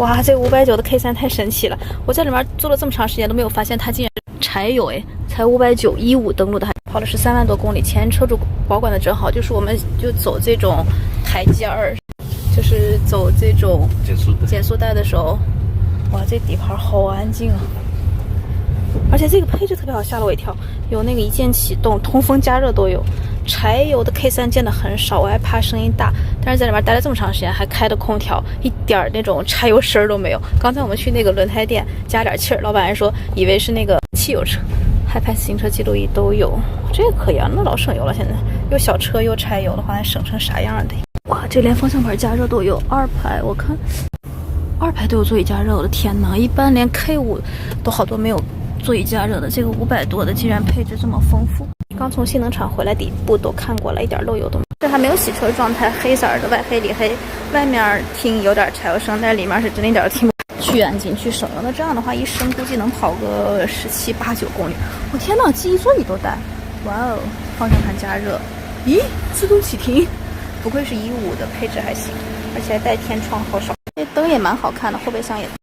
哇，这个590的 K3太神奇了！我在里面坐了这么长时间都没有发现它竟然柴油哎，才590，15登录的还跑了13万多公里，前车主保管的真好，就是我们就走这种台阶儿，就是走这种减速带的时候，哇，这底盘好安静啊！而且这个配置特别好，吓了我一跳，有那个一键启动、通风加热都有。柴油的 K3见的很少，我还怕声音大，但是在里面待了这么长时间，还开的空调，一点那种柴油声都没有。刚才我们去那个轮胎店加点气儿，老板还说以为是那个汽油车。iPad 行车记录仪都有，这个可以啊，那老省油了。现在又小车又柴油的话，还省成啥样的？哇，这连方向盘加热都有，2排我看2排都有座椅加热，我的天哪！一般连 K5都好多没有座椅加热的，这个500多的竟然配置这么丰富。刚从性能厂回来，底部都看过了，一点漏油都没有。这还没有洗车状态，黑色的，外黑里黑，外面听有点柴油声，但是里面是真的一点都听不。去安静去省油，那这样的话一升估计能跑个17、8、9公里。我天哪，记忆座椅都带，哇哦！方向盘加热，咦，自动启停，不愧是15的，配置还行，而且还带天窗，好爽。这灯也蛮好看的，后备箱也。